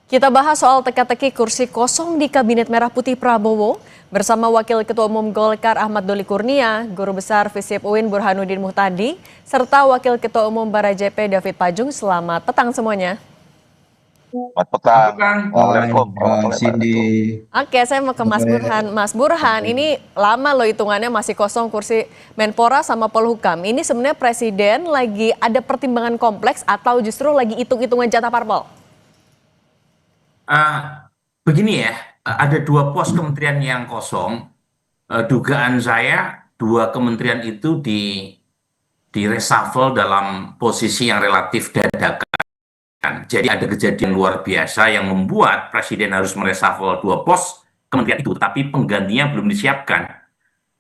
Kita bahas soal teka-teki kursi kosong di Kabinet Merah Putih Prabowo bersama Wakil Ketua Umum Golkar Ahmad Doli Kurnia, Guru Besar FISIP UIN Burhanuddin Muhtadi, serta Wakil Ketua Umum Barajp David Pajung. Selamat petang semuanya. Selamat petang. Kang. Hai, Waalaikumsalam Bang warahmatullahi Cindy. wabarakatuh. Oke, saya mau ke Mas Burhan. Mas Burhan, ini lama loh hitungannya masih kosong kursi Menpora sama Polhukam. Ini sebenarnya Presiden lagi ada pertimbangan kompleks atau justru lagi hitung-hitungan jatah parpol? Eh, Begini ya, ada dua pos kementerian yang kosong. Dugaan saya dua kementerian itu di reshuffle dalam posisi yang relatif dadakan. Jadi ada kejadian luar biasa yang membuat Presiden harus mereshuffle dua pos kementerian itu, tapi penggantinya belum disiapkan.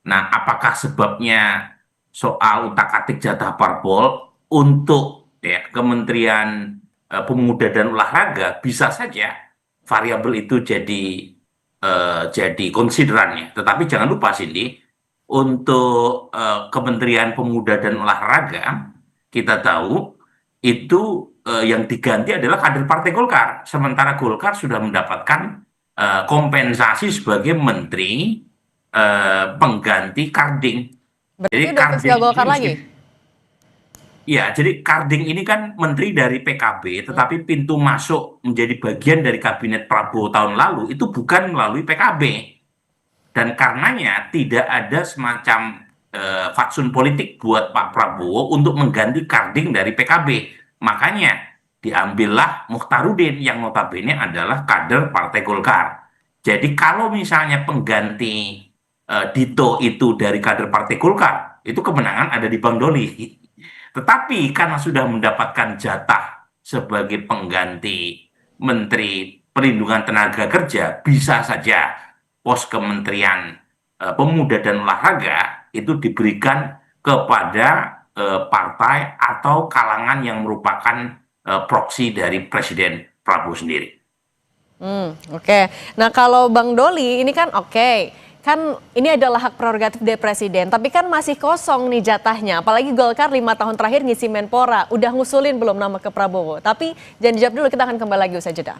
Nah, apakah sebabnya soal utak-atik jatah parpol untuk ya, Kementerian Pemuda dan Olahraga? Bisa saja variabel itu jadi konsiderannya. Tetapi jangan lupa, Cindy, untuk Kementerian Pemuda dan Olahraga kita tahu itu yang diganti adalah kader Partai Golkar. Sementara Golkar sudah mendapatkan kompensasi sebagai menteri pengganti Karding. Berarti Jadi udah fix Karding gak Golkar ini lagi? ya, jadi Karding ini kan menteri dari PKB, tetapi pintu masuk menjadi bagian dari kabinet Prabowo tahun lalu itu bukan melalui PKB. Dan karenanya tidak ada semacam fatsun politik buat Pak Prabowo untuk mengganti Karding dari PKB. Makanya diambillah Mukhtarudin yang notabene adalah kader Partai Golkar. Jadi kalau misalnya pengganti Dito itu dari kader Partai Golkar, itu kemenangan ada di Bang Doli. Tetapi karena sudah mendapatkan jatah sebagai pengganti Menteri Perlindungan Tenaga Kerja, bisa saja pos Kementerian Pemuda dan Olahraga itu diberikan kepada partai atau kalangan yang merupakan proksi dari Presiden Prabowo sendiri. Oke. Nah kalau Bang Doli ini kan kan ini adalah hak prerogatif dari Presiden, tapi kan masih kosong nih jatahnya. Apalagi Golkar 5 tahun terakhir ngisi Menpora, udah ngusulin belum nama ke Prabowo. Tapi jangan dijawab dulu, kita akan kembali lagi usai jeda.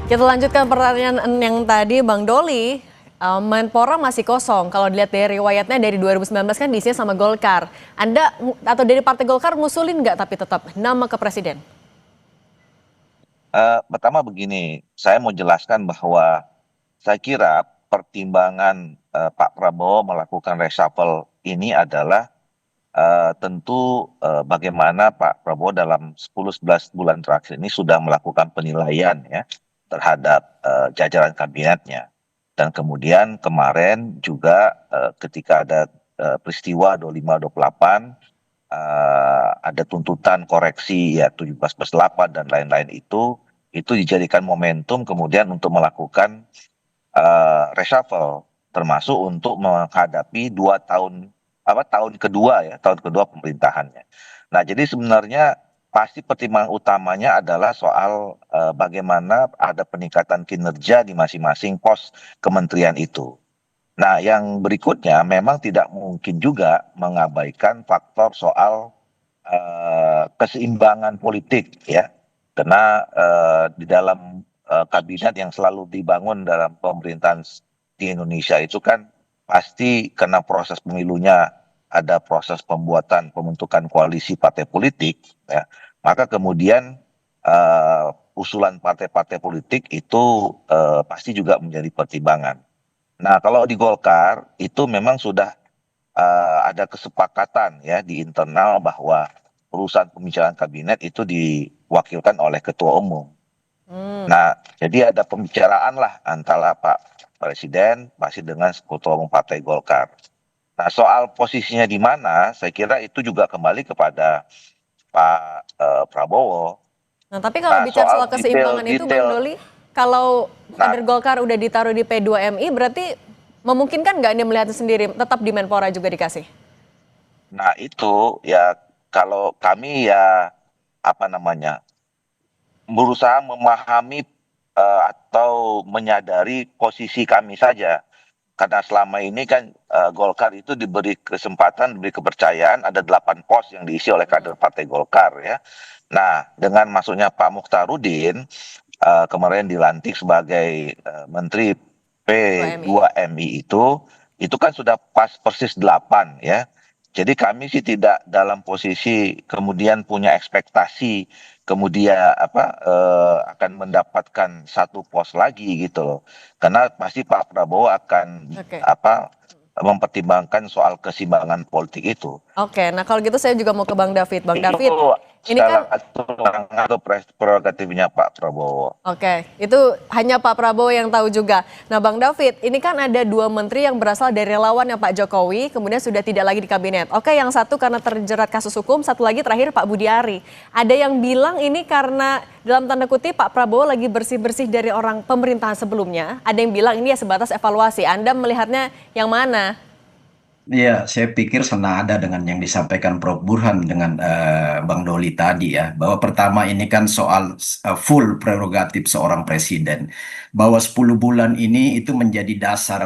Kita lanjutkan pertanyaan yang tadi Bang Doli. Menpora masih kosong. Kalau dilihat dari riwayatnya dari 2019 kan diisinya sama Golkar. Anda atau dari Partai Golkar ngusulin nggak tapi tetap nama ke Presiden? Pertama begini, saya mau jelaskan bahwa saya kira pertimbangan Pak Prabowo melakukan reshuffle ini adalah tentu bagaimana Pak Prabowo dalam 10-11 bulan terakhir ini sudah melakukan penilaian ya terhadap jajaran kabinetnya. Dan kemudian kemarin juga ketika ada peristiwa 25-28, ada tuntutan koreksi ya 17+8 dan lain-lain itu dijadikan momentum kemudian untuk melakukan reshuffle, termasuk untuk menghadapi tahun kedua pemerintahannya. Nah, jadi sebenarnya pasti pertimbangan utamanya adalah soal bagaimana ada peningkatan kinerja di masing-masing pos kementerian itu. Nah, yang berikutnya memang tidak mungkin juga mengabaikan faktor soal keseimbangan politik ya, karena di dalam kabinet yang selalu dibangun dalam pemerintahan di Indonesia itu kan pasti karena proses pemilunya ada proses pembentukan koalisi partai politik ya, maka kemudian usulan partai-partai politik itu pasti juga menjadi pertimbangan. Nah, kalau di Golkar itu memang sudah ada kesepakatan ya di internal bahwa urusan pembicaraan kabinet itu diwakilkan oleh ketua umum. Nah, jadi ada pembicaraan lah antara Pak Presiden masih dengan ketua umum Partai Golkar. Nah, soal posisinya di mana, saya kira itu juga kembali kepada Pak Prabowo. Nah tapi kalau Nah, bicara soal soal keseimbangan itu Bang detail, Doli, kalau nah, kader Golkar udah ditaruh di P2MI berarti memungkinkan nggak Anda melihatnya sendiri tetap di Menpora juga dikasih? nah itu ya kalau kami ya apa namanya berusaha memahami atau menyadari posisi kami saja. Karena selama ini kan Golkar itu diberi kesempatan, diberi kepercayaan, ada 8 pos yang diisi oleh kader Partai Golkar ya. Nah, dengan masuknya Pak Mukhtarudin kemarin dilantik sebagai Menteri P2MI itu kan sudah pas persis 8 ya. Jadi kami sih tidak dalam posisi kemudian punya ekspektasi kemudian akan mendapatkan satu pos lagi gitu loh. Karena pasti Pak Prabowo akan Oke. mempertimbangkan soal keseimbangan politik itu. Oke, nah kalau gitu saya juga mau ke Bang David. Bang David, Itu ini kan salah satu atau prerogatifnya Pak Prabowo. oke, itu hanya Pak Prabowo yang tahu juga. Nah, Bang David, ini kan ada 2 menteri yang berasal dari relawannya Pak Jokowi, kemudian sudah tidak lagi di kabinet. Oke, yang satu karena terjerat kasus hukum, satu lagi terakhir Pak Budi Ari. Ada yang bilang ini karena dalam tanda kutip Pak Prabowo lagi bersih-bersih dari orang pemerintahan sebelumnya. Ada yang bilang ini ya sebatas evaluasi. Anda melihatnya yang mana? Iya, saya pikir senada dengan yang disampaikan Prof. Burhan dengan Bang Doli tadi ya, bahwa pertama ini kan soal full prerogatif seorang presiden, bahwa 10 bulan ini itu menjadi dasar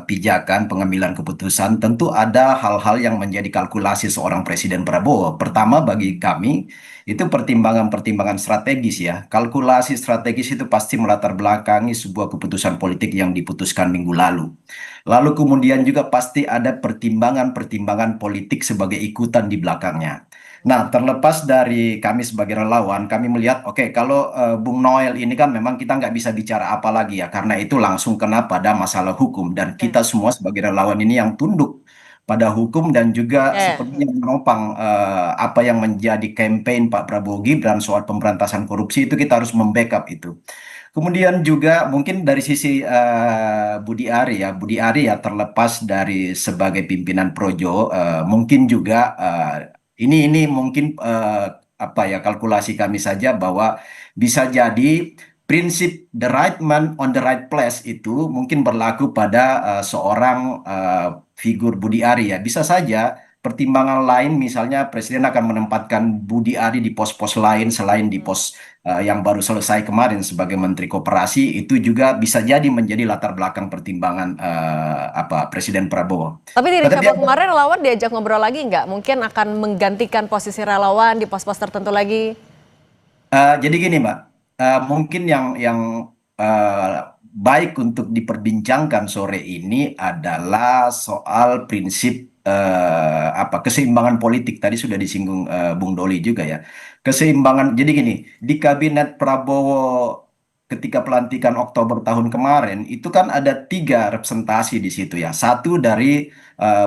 pijakan pengambilan keputusan, tentu ada hal-hal yang menjadi kalkulasi seorang Presiden Prabowo. Pertama bagi kami, itu pertimbangan-pertimbangan strategis ya, kalkulasi strategis itu pasti melatar belakangi sebuah keputusan politik yang diputuskan minggu lalu. Lalu kemudian juga pasti ada pertimbangan-pertimbangan politik sebagai ikutan di belakangnya. Nah, terlepas dari kami sebagai relawan, kami melihat, oke, kalau Bung Noel ini kan memang kita nggak bisa bicara apa lagi ya, karena itu langsung kena pada masalah hukum. Dan kita semua sebagai relawan ini yang tunduk pada hukum dan juga Oke. sepertinya menopang apa yang menjadi campaign Pak Prabowo Gibran soal pemberantasan korupsi itu kita harus membackup itu. Kemudian juga mungkin dari sisi Budi Ari ya, Budi Ari ya terlepas dari sebagai pimpinan Projo, mungkin juga ini mungkin apa ya kalkulasi kami saja bahwa bisa jadi prinsip the right man on the right place itu mungkin berlaku pada seorang figur Budi Ari ya. Bisa saja pertimbangan lain misalnya Presiden akan menempatkan Budi Ari di pos-pos lain selain di pos yang baru selesai kemarin sebagai Menteri Koperasi itu juga bisa jadi menjadi latar belakang pertimbangan Presiden Prabowo. Tapi di Tetapi reshuffle kemarin relawan diajak ngobrol lagi nggak? Mungkin akan menggantikan posisi relawan di pos-pos tertentu lagi. jadi gini Mbak, mungkin yang baik untuk diperbincangkan sore ini adalah soal prinsip keseimbangan politik. Tadi sudah disinggung Bung Doli juga ya. Keseimbangan, jadi gini, di kabinet Prabowo ketika pelantikan Oktober tahun kemarin itu kan ada 3 representasi di situ ya. Satu dari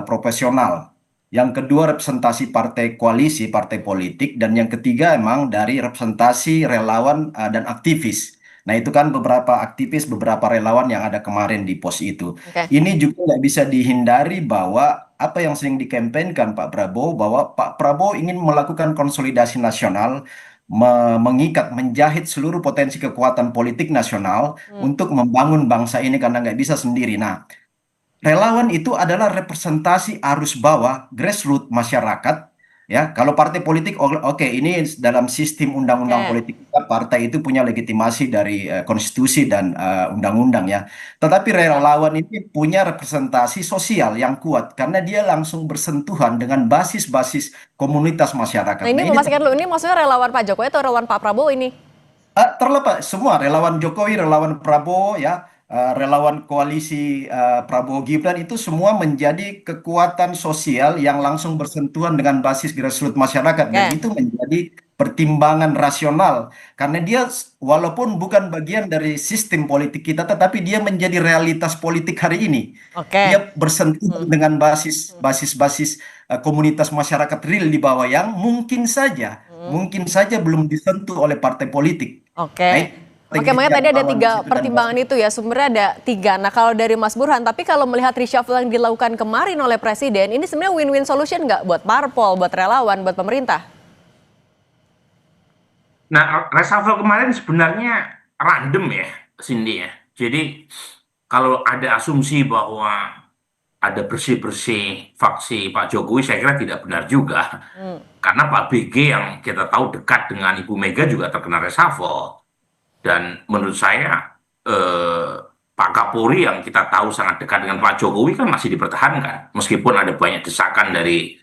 profesional, yang kedua representasi partai koalisi, partai politik, dan yang ketiga emang dari representasi relawan dan aktivis. Nah itu kan beberapa aktivis, beberapa relawan yang ada kemarin di pos itu. Oke. Ini juga nggak bisa dihindari bahwa apa yang sering dikampanyekan Pak Prabowo, bahwa Pak Prabowo ingin melakukan konsolidasi nasional, mengikat, menjahit seluruh potensi kekuatan politik nasional untuk membangun bangsa ini karena nggak bisa sendiri. Nah, relawan itu adalah representasi arus bawah, grassroots masyarakat. Ya, kalau partai politik, oke, ini dalam sistem undang-undang Oke. politik kita, partai itu punya legitimasi dari konstitusi dan undang-undang ya. Tetapi relawan ini punya representasi sosial yang kuat karena dia langsung bersentuhan dengan basis-basis komunitas masyarakat. Nah ini Nah, ini memastikan dulu, ini maksudnya relawan Pak Jokowi atau relawan Pak Prabowo ini? terlepas semua relawan Jokowi, relawan Prabowo ya, relawan koalisi Prabowo Gibran itu semua menjadi kekuatan sosial yang langsung bersentuhan dengan basis grassroots masyarakat dan Oke. itu menjadi pertimbangan rasional karena dia walaupun bukan bagian dari sistem politik kita tetapi dia menjadi realitas politik hari ini. Oke. Dia bersentuhan dengan basis komunitas masyarakat real di bawah yang mungkin saja belum disentuh oleh partai politik. Oke. Nah, Oke, makanya tadi ada lawan 3 di situ dan pertimbangan itu ya, sumbernya ada 3. Nah kalau dari Mas Burhan, tapi kalau melihat reshuffle yang dilakukan kemarin oleh Presiden, ini sebenarnya win-win solution nggak buat parpol, buat relawan, buat pemerintah? Nah, reshuffle kemarin sebenarnya random ya, Cindy ya. Jadi kalau ada asumsi bahwa ada bersih-bersih faksi Pak Jokowi, saya kira tidak benar juga. Karena Pak BG yang kita tahu dekat dengan Ibu Mega juga terkena reshuffle. Dan menurut saya Pak Kapolri yang kita tahu sangat dekat dengan Pak Jokowi kan masih dipertahankan, meskipun ada banyak desakan dari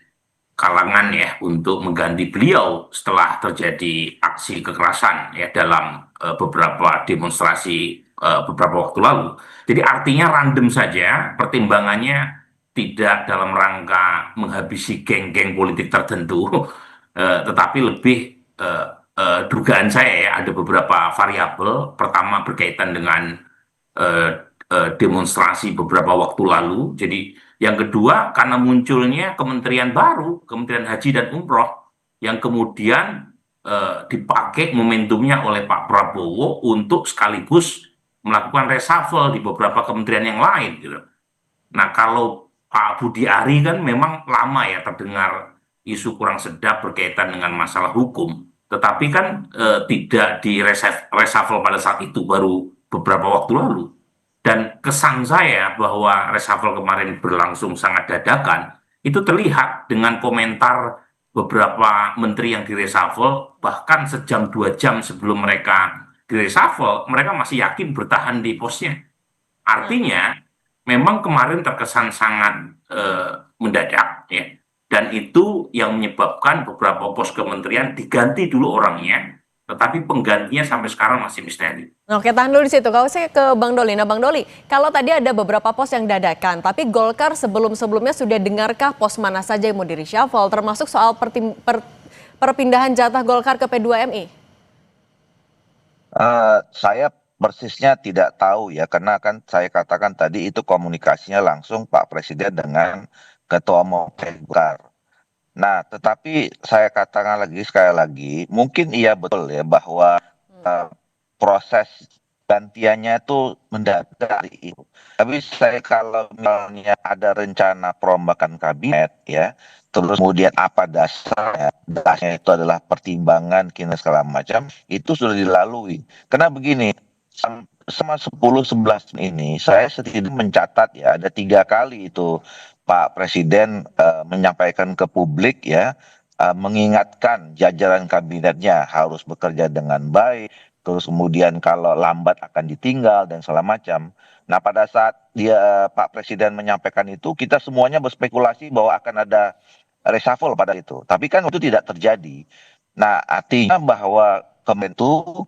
kalangan ya untuk mengganti beliau setelah terjadi aksi kekerasan ya dalam beberapa demonstrasi beberapa waktu lalu. Jadi artinya random saja, pertimbangannya tidak dalam rangka menghabisi geng-geng politik tertentu, tetapi lebih dugaan saya ya ada beberapa variabel. Pertama berkaitan dengan eh, demonstrasi beberapa waktu lalu. Jadi yang kedua karena munculnya kementerian baru, Kementerian Haji dan Umroh, yang kemudian dipakai momentumnya oleh Pak Prabowo untuk sekaligus melakukan reshuffle di beberapa kementerian yang lain gitu. Nah, kalau Pak Budi Ari kan memang lama ya terdengar isu kurang sedap berkaitan dengan masalah hukum, tetapi kan tidak di reshuffle pada saat itu, baru beberapa waktu lalu. Dan kesan saya bahwa reshuffle kemarin berlangsung sangat dadakan, itu terlihat dengan komentar beberapa menteri yang direshuffle, bahkan sejam 2 jam sebelum mereka direshuffle, mereka masih yakin bertahan di posnya. Artinya, memang kemarin terkesan sangat mendadak, ya. Dan itu yang menyebabkan beberapa pos kementerian diganti dulu orangnya, tetapi penggantinya sampai sekarang masih misteri. Oke, tahan dulu di situ. Kalau saya ke Bang Doli. Nah, Bang Doli, kalau tadi ada beberapa pos yang dadakan, tapi Golkar sebelum-sebelumnya sudah dengarkah pos mana saja yang mau di reshuffle, termasuk soal perpindahan jatah Golkar ke P2MI? Saya persisnya tidak tahu ya, karena kan saya katakan tadi itu komunikasinya langsung Pak Presiden dengan Ketua Umum Golkar. Nah, tetapi saya katakan lagi sekali lagi, mungkin iya betul ya bahwa eh, proses gantiannya itu mendadak itu. Tapi saya kalau misalnya ada rencana perombakan kabinet ya, terus kemudian apa dasarnya? Dasarnya itu adalah pertimbangan kinerja segala macam, itu sudah dilalui. Karena begini, sama 10-11 ini saya setidaknya mencatat ya ada 3 kali itu Pak Presiden menyampaikan ke publik ya, mengingatkan jajaran kabinetnya harus bekerja dengan baik, terus kemudian kalau lambat akan ditinggal dan segala macam. Nah, pada saat Pak Presiden menyampaikan itu, kita semuanya berspekulasi bahwa akan ada reshuffle pada itu. Tapi kan itu tidak terjadi. Nah, artinya bahwa Kemenlu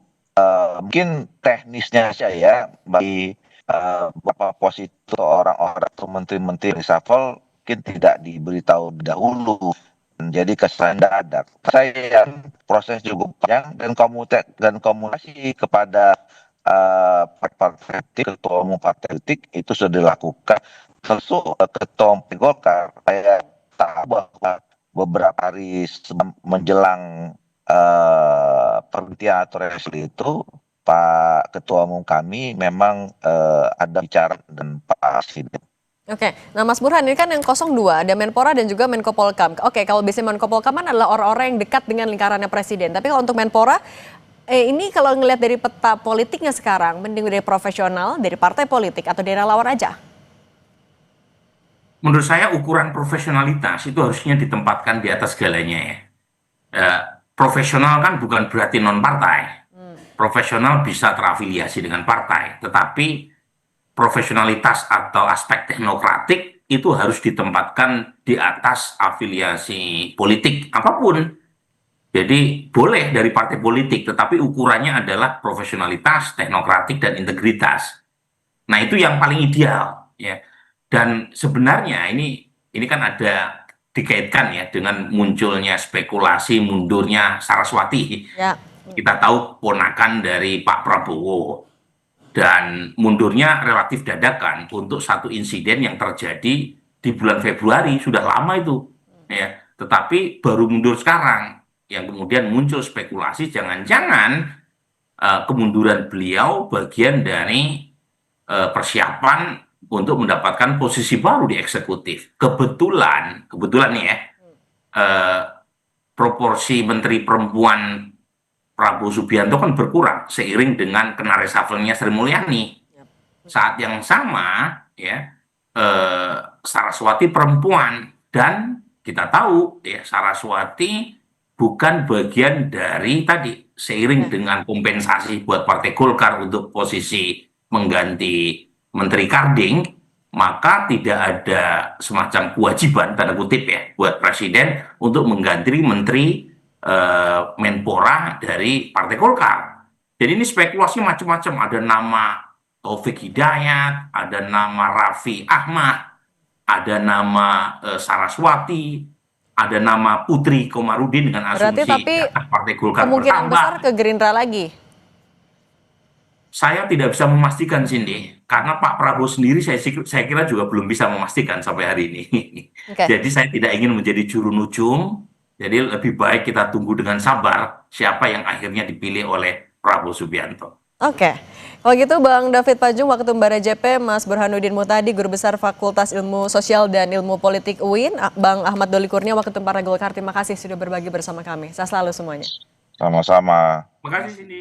mungkin teknisnya saja ya bagi beberapa pos itu orang-orang atau menteri-menteri reshuffle mungkin tidak diberitahu dahulu menjadi kesan dadak. Saya proses cukup panjang dan komunikasi kepada partai politik, ketua umum partai politik itu sudah dilakukan. Termasuk ketua umum Golkar, saya tahu bahwa beberapa hari menjelang perhentian atau reshuffle itu Pak Ketua Umum kami memang ada bicara dan Pak Presiden. Oke, nah Mas Burhan ini kan yang 02, ada Menpora dan juga Menko Polkam. Oke, kalau biasanya Menko Polkam kan adalah orang-orang yang dekat dengan lingkarannya Presiden. Tapi kalau untuk Menpora, ini kalau ngelihat dari peta politiknya sekarang, mending dari profesional, dari partai politik, atau dari relawan aja? Menurut saya ukuran profesionalitas itu harusnya ditempatkan di atas segalanya ya. Profesional kan bukan berarti non partai. Profesional bisa terafiliasi dengan partai, tetapi profesionalitas atau aspek teknokratik itu harus ditempatkan di atas afiliasi politik apapun. Jadi boleh dari partai politik, tetapi ukurannya adalah profesionalitas, teknokratik, dan integritas. Nah, itu yang paling ideal ya. Dan sebenarnya ini kan ada dikaitkan ya dengan munculnya spekulasi mundurnya Saraswati. Ya. Kita tahu ponakan dari Pak Prabowo, dan mundurnya relatif dadakan untuk satu insiden yang terjadi di bulan Februari, sudah lama itu ya, tetapi baru mundur sekarang, yang kemudian muncul spekulasi jangan-jangan kemunduran beliau bagian dari persiapan untuk mendapatkan posisi baru di eksekutif. Kebetulan nih ya, proporsi menteri perempuan Prabowo Subianto kan berkurang seiring dengan kena reshuffle-nya Sri Mulyani. Saat yang sama ya, Saraswati perempuan, dan kita tahu ya Saraswati bukan bagian dari tadi seiring dengan kompensasi buat Partai Golkar untuk posisi mengganti Menteri Karding, maka tidak ada semacam kewajiban, tanda kutip ya, buat Presiden untuk mengganti Menteri Menpora dari Partai Golkar. Jadi ini spekulasi macam-macam, ada nama Taufik Hidayat, ada nama Raffi Ahmad, ada nama Saraswati, ada nama Putri Komarudin dengan Berarti asumsi tapi Partai Golkar kemungkinan bertambah. besar ke Gerindra lagi. Saya tidak bisa memastikan, Cindy, karena Pak Prabowo sendiri saya kira juga belum bisa memastikan sampai hari ini. Oke. Jadi saya tidak ingin menjadi juru nujum, jadi lebih baik kita tunggu dengan sabar siapa yang akhirnya dipilih oleh Prabowo Subianto. Oke, kalau gitu Bang David Pajung, Waketum JP, Mas Burhanuddin Muhtadi, Guru Besar Fakultas Ilmu Sosial dan Ilmu Politik UIN, Bang Ahmad Doli Kurnia, Waketum Partai Golkar, terima kasih sudah berbagi bersama kami. Sehat selalu semuanya. Sama-sama. Terima kasih, Cindy.